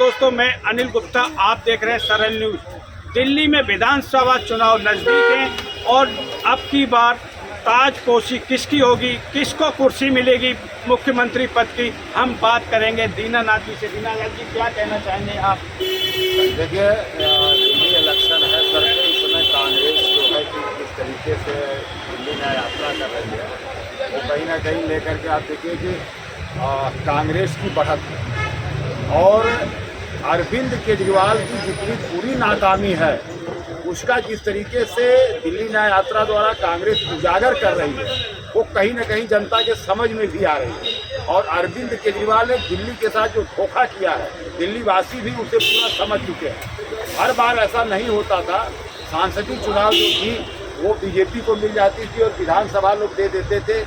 दोस्तों, मैं अनिल गुप्ता, आप देख रहे हैं सरल न्यूज़। दिल्ली में विधानसभा चुनाव नज़दीक हैं और अब की बार ताजपोशी किसकी होगी, किसको कुर्सी मिलेगी मुख्यमंत्री पद की, हम बात करेंगे दीनानाथ जी से। दीनानाथ जी, क्या कहना चाहेंगे आप? देखिए, दिल्ली इलेक्शन है सर, इस समय कांग्रेस जो है कि किस तरीके से दिल्ली में यात्रा कर रही है, वो कहीं ना कहीं लेकर के आप देखिए कि कांग्रेस की बढ़त है और अरविंद केजरीवाल की जितनी पूरी नाकामी है उसका जिस तरीके से दिल्ली न्याय यात्रा द्वारा कांग्रेस उजागर कर रही है वो कहीं ना कहीं जनता के समझ में भी आ रही है। और अरविंद केजरीवाल ने दिल्ली के साथ जो धोखा किया है, दिल्ली वासी भी उसे पूरा समझ चुके हैं। हर बार ऐसा नहीं होता था, सांसदीय चुनाव जो थी वो बीजेपी को मिल जाती थी और विधानसभा लोग दे देते थे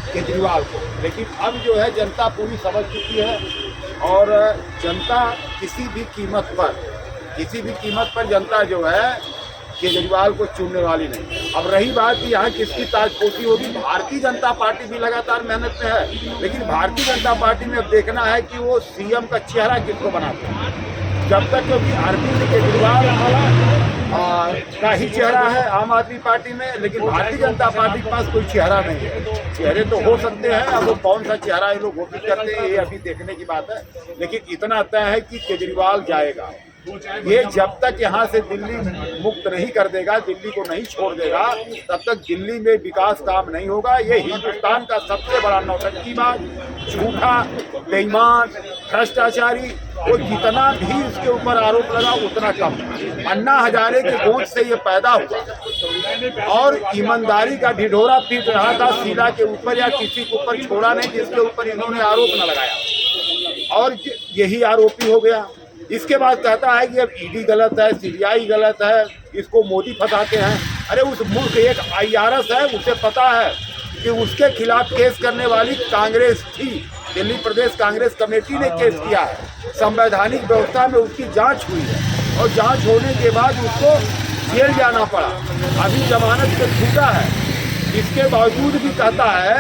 केजरीवाल को, लेकिन अब जो है जनता पूरी समझ चुकी है और जनता किसी भी कीमत पर जनता जो है केजरीवाल को चुनने वाली नहीं। अब रही बात कि यहाँ किसकी ताजपोशी होगी, भारतीय जनता पार्टी भी लगातार मेहनत में है, लेकिन भारतीय जनता पार्टी में अब देखना है कि वो सीएम का चेहरा किसको बनाते हैं। जब तक क्योंकि अरविंद केजरीवाल का ही चेहरा है आम आदमी पार्टी में, लेकिन भारतीय जनता पार्टी के पास कोई चेहरा नहीं है। चेहरे तो हो सकते हैं, अब वो कौन सा चेहरा ये लोग घोषित करते हैं ये अभी देखने की बात है, लेकिन इतना तय है कि केजरीवाल जाएगा। ये जब तक यहाँ से दिल्ली मुक्त नहीं कर देगा, दिल्ली को नहीं छोड़ देगा, तब तक दिल्ली में विकास काम नहीं होगा। ये हिंदुस्तान का सबसे बड़ा नौटंकीबाज, झूठा, बेईमान, भ्रष्टाचारी, वो जितना भी उसके ऊपर आरोप लगा उतना कम। अन्ना हजारे के गोद से ये पैदा हुआ और ईमानदारी का ढिढोरा पीट रहा था शीला के ऊपर या किसी के ऊपर छोड़ा नहीं जिसके ऊपर इन्होंने आरोप न लगाया, और यही आरोपी हो गया। इसके बाद कहता है कि अब ईडी गलत है, सीबीआई गलत है, इसको मोदी फंसाते हैं। अरे उस मूर्ख एक IRS है, उसे पता है कि उसके खिलाफ केस करने वाली कांग्रेस थी, दिल्ली प्रदेश कांग्रेस कमेटी ने केस किया है। संवैधानिक व्यवस्था में उसकी जांच हुई है और जांच होने के बाद उसको जेल जाना पड़ा। अभी जमानत पे छूटा है, इसके बावजूद भी कहता है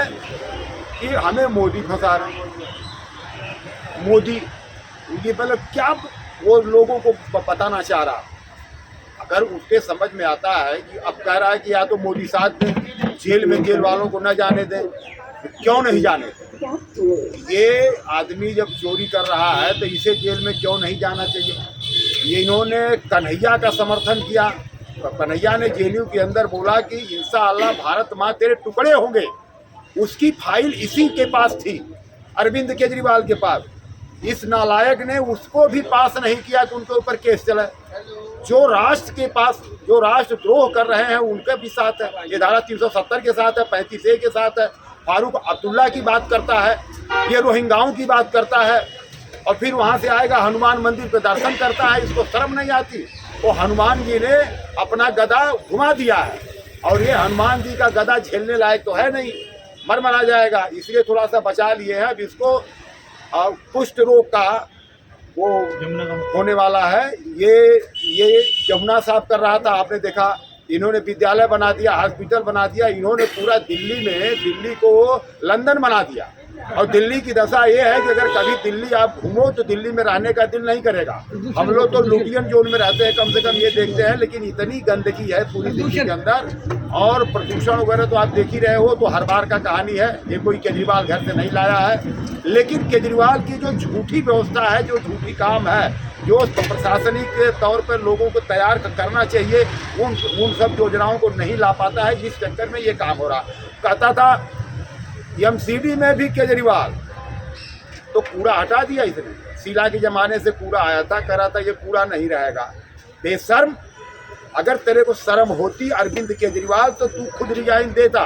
कि हमें मोदी फंसा रहे। मोदी ये मतलब क्या वो लोगों को बताना चाह रहा? अगर उसके समझ में आता है कि अब कह रहा है कि या तो मोदी साथ में जेल में जेल वालों को न जाने दें, तो क्यों नहीं जाने दें? ये आदमी जब चोरी कर रहा है तो इसे जेल में क्यों नहीं जाना चाहिए? ये इन्होंने कन्हैया का समर्थन किया, तो कन्हैया ने जेलू के अंदर बोला कि इंशाअल्लाह भारत माँ तेरे टुकड़े होंगे। उसकी फाइल इसी के पास थी, अरविंद केजरीवाल के पास। इस नालायक ने उसको भी पास नहीं किया कि उनके ऊपर केस चले। जो राष्ट्र के पास जो राष्ट्रद्रोह कर रहे हैं उनके भी साथ है, ये धारा 370 के साथ है, 35A के साथ है। फारूक अब्दुल्ला की बात करता है, ये रोहिंग्याओं की बात करता है, और फिर वहाँ से आएगा हनुमान मंदिर पे दर्शन करता है। इसको शर्म नहीं आती? वो हनुमान जी ने अपना गदा घुमा दिया है और ये हनुमान जी का गदा झेलने लायक तो है नहीं, मर जाएगा। इसलिए थोड़ा सा बचा लिए हैं। अब इसको कुष्ठ रोग का वो होने वाला है। ये जमुना साफ कर रहा था, आपने देखा। इन्होंने विद्यालय बना दिया, हॉस्पिटल बना दिया, इन्होंने पूरा दिल्ली को लंदन बना दिया। और दिल्ली की दशा ये है कि अगर कभी दिल्ली आप घूमो तो दिल्ली में रहने का दिल नहीं करेगा। हम लोग तो लुटियन जोन में रहते हैं, कम से कम ये देखते हैं, लेकिन इतनी गंदगी है पूरी दिल्ली के अंदर और प्रदूषण वगैरह तो आप देख ही रहे हो। तो हर बार का कहानी है, ये कोई केजरीवाल घर से नहीं लाया है। लेकिन केजरीवाल की जो झूठी व्यवस्था है, जो झूठी काम है, जो प्रशासनिक के तौर पर लोगों को तैयार करना चाहिए, उन सब योजनाओं को नहीं ला पाता है, जिस चक्कर में ये काम हो रहा। कहता था MCD में भी केजरीवाल, तो कूड़ा हटा दिया इसने। शीला के ज़माने से कूड़ा आया था, कह रहा था ये कूड़ा नहीं रहेगा। बेशर्म, अगर तेरे को शर्म होती अरविंद केजरीवाल तो तू खुद रिजाइन देता।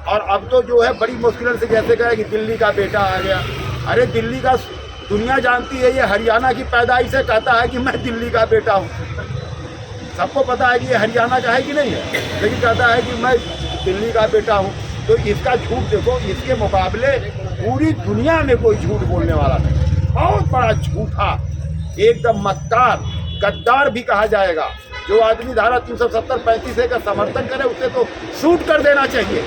और अब तो जो है बड़ी मुश्किल से जैसे कहे कि दिल्ली का बेटा आ गया। अरे दिल्ली का दुनिया जानती है, ये हरियाणा की पैदाइश है, कहता है कि मैं दिल्ली का बेटा हूँ। सबको पता है कि ये हरियाणा का है कि नहीं है, लेकिन कहता है कि मैं दिल्ली का बेटा हूँ। तो इसका झूठ देखो, इसके मुकाबले पूरी दुनिया में कोई झूठ बोलने वाला नहीं। बहुत बड़ा झूठा, एकदम मक्कार, गद्दार भी कहा जाएगा। जो आदमी धारा 370 35A का समर्थन करे उसे तो शूट कर देना चाहिए।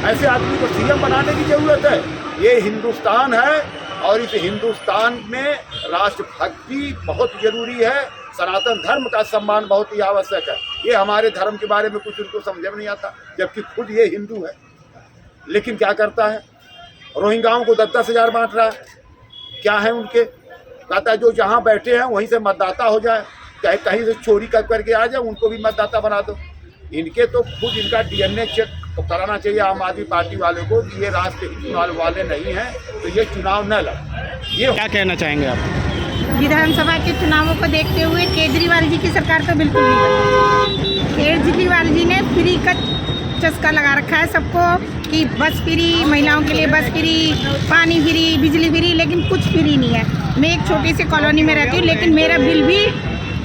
ऐसे आदमी को CM बनाने की जरूरत है। ये हिंदुस्तान है, और इस हिंदुस्तान में राष्ट्रभक्ति बहुत जरूरी है, सनातन धर्म का सम्मान बहुत ही आवश्यक है। ये हमारे धर्म के बारे में कुछ उनको समझ में नहीं आता, जबकि खुद ये हिंदू है। लेकिन क्या करता है, रोहिंग्याओं को 10-10 हज़ार बांट रहा है। क्या है उनके, कहता है जो जहाँ बैठे हैं वहीं से मतदाता हो जाए, चाहे कहीं से चोरी करके आ जाए, उनको भी मतदाता बना दो। इनके तो खुद इनका DNA चेक कराना चाहिए आम आदमी पार्टी वाले को कि ये राष्ट्रहित वाले नहीं हैं, तो ये चुनाव न लड़े। ये क्या कहना चाहेंगे आप? विधानसभा के चुनावों को देखते हुए केजरीवाल जी की सरकार तो बिल्कुल नहीं बनी। केजरीवाल जी ने फ्री का चस्का लगा रखा है सबको कि बस फ्री, महिलाओं के लिए बस फ्री, पानी फ्री, बिजली फ्री, लेकिन कुछ फ्री नहीं है। मैं एक छोटी सी कॉलोनी में रहती हूँ, लेकिन मेरा बिल भी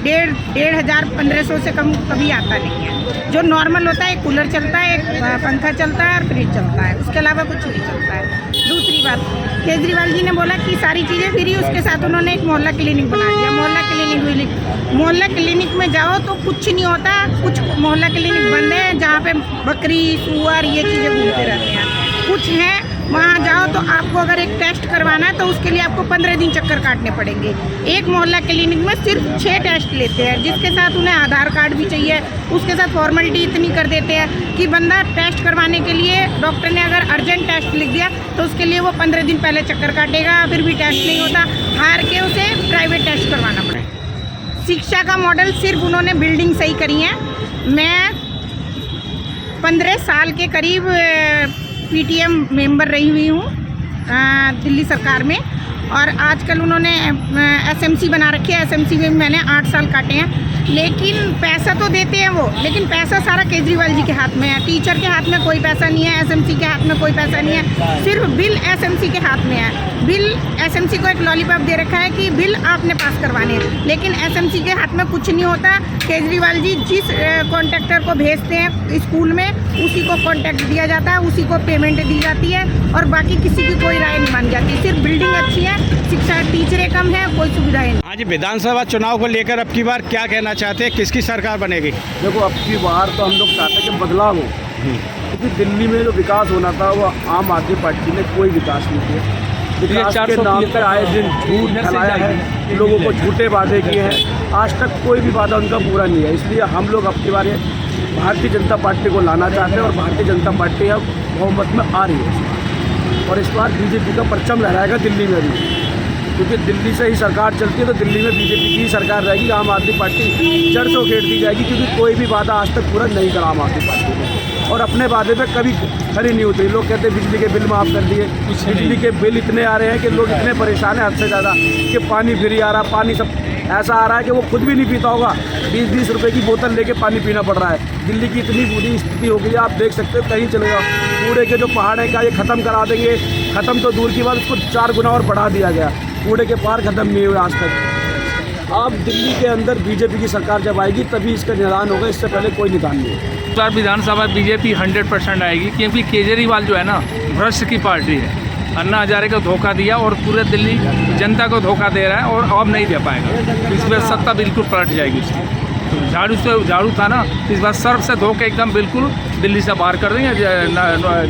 1,500-1,500 से कम कभी आता नहीं है। जो नॉर्मल होता है, एक कूलर चलता है, एक पंखा चलता है और फ्रिज चलता है, उसके अलावा कुछ नहीं चलता है। दूसरी बात, केजरीवाल जी ने बोला कि सारी चीज़ें फ्री, उसके साथ उन्होंने एक मोहल्ला क्लिनिक बना दिया। मोहल्ला क्लिनिक में जाओ तो कुछ नहीं होता, कुछ मोहल्ला क्लिनिक बंद है जहाँ पे बकरी, सूअर ये चीज़ें घूमते रहते हैं। कुछ हैं वहाँ जाओ तो आपको अगर एक टेस्ट करवाना है तो उसके लिए आपको 15 दिन चक्कर काटने पड़ेंगे। एक मोहल्ला क्लिनिक में सिर्फ 6 टेस्ट लेते हैं, जिसके साथ उन्हें आधार कार्ड भी चाहिए। उसके साथ फॉर्मेलिटी इतनी कर देते हैं कि बंदा टेस्ट करवाने के लिए, डॉक्टर ने अगर अर्जेंट टेस्ट लिख दिया तो उसके लिए वो 15 दिन पहले चक्कर काटेगा, फिर भी टेस्ट नहीं होता, हार के उसे प्राइवेट टेस्ट करवाना पड़ेगा। शिक्षा का मॉडल सिर्फ उन्होंने बिल्डिंग सही करी है। मैं 15 साल के करीब PTM मेंबर रही हुई हूँ दिल्ली सरकार में, और आजकल उन्होंने SMC बना रखी है। SMC में मैंने 8 साल काटे हैं, लेकिन पैसा तो देते हैं वो, लेकिन पैसा सारा केजरीवाल जी के हाथ में है। टीचर के हाथ में कोई पैसा नहीं है, SMC के हाथ में कोई पैसा नहीं है, सिर्फ बिल SMC के हाथ में है। बिल SMC को एक लॉलीपॉप दे रखा है कि बिल आपने पास करवाने हैं, लेकिन SMC के हाथ में कुछ नहीं होता। केजरीवाल जी जिस कॉन्ट्रैक्टर को भेजते हैं स्कूल में, उसी को कॉन्ट्रैक्ट दिया जाता है, उसी को पेमेंट दी जाती है, और बाकी किसी की कोई राय नहीं मानी जाती। सिर्फ बिल्डिंग अच्छी है, शिक्षा, टीचरें कम है, कोई सुविधाएं नहीं। आज विधानसभा चुनाव को लेकर अब की बार क्या कहना चाहते हैं, किसकी सरकार बनेगी? देखो, अब की बार तो हम लोग चाहते हैं कि बदलाव हो, क्योंकि दिल्ली में जो विकास होना था वो आम आदमी पार्टी ने कोई विकास नहीं किया। विकास के नाम पर आए दिन झूठ फैलाया है, लोगों को झूठे वादे किए हैं, आज तक कोई भी वादा उनका पूरा नहीं है। इसलिए हम लोग अब की बार भारतीय जनता पार्टी को लाना चाहते हैं, और भारतीय जनता पार्टी अब बहुमत में आ रही है, और इस बार BJP का परचम लहराएगा दिल्ली में भी, क्योंकि दिल्ली से ही सरकार चलती है, तो दिल्ली में BJP की ही सरकार रहेगी। आम आदमी पार्टी जड़ से उखेड़ दी जाएगी, क्योंकि कोई भी वादा आज तक पूरा नहीं करा आम आदमी पार्टी ने, और अपने वादे पे कभी खरी नहीं उतरी। लोग कहते हैं बिजली के बिल माफ़ कर दिए, बिजली के बिल इतने आ रहे हैं कि लोग इतने परेशान हैं हद से ज़्यादा, कि पानी फ्री आ रहा, पानी सब ऐसा आ रहा है कि वो खुद भी नहीं पीता होगा। 20-20 रुपए की बोतल लेके पानी पीना पड़ रहा है। दिल्ली की इतनी बुरी स्थिति हो गई है, आप देख सकते हो, कहीं चले जाओ, कूड़े के जो पहाड़ है, क्या ये ख़त्म करा देंगे? ख़त्म तो दूर की बात, उसको 4 गुना और बढ़ा दिया गया। कूड़े के पहाड़ ख़त्म नहीं हुए आज तक। अब दिल्ली के अंदर BJP की सरकार जब आएगी तभी इसका निदान होगा, इससे पहले कोई निदान नहीं है। इस बार विधानसभा BJP 100% आएगी, क्योंकि केजरीवाल जो है ना, भ्रष्ट की पार्टी है। अन्ना हजारे को धोखा दिया और पूरे दिल्ली जनता को धोखा दे रहा है, और अब नहीं दे पाएगा। इस बार सत्ता बिल्कुल पलट जाएगी उसकी। झाड़ू था ना, इस बार सर्फ से धो के एकदम बिल्कुल दिल्ली से बाहर कर देंगे,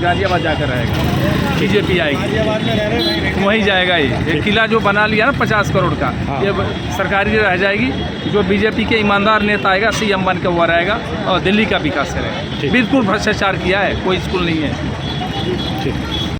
गाजियाबाद जाकर रहेगा। BJP आएगी, वहीं जाएगा। ये किला जो बना लिया ना 50 करोड़ का, ये सरकारी रह जाएगी। जो BJP के ईमानदार नेता आएगा, CM बन के वो रहेगा और दिल्ली का विकास करेगा। बिल्कुल भ्रष्टाचार किया है, कोई स्कूल नहीं है। ठीक।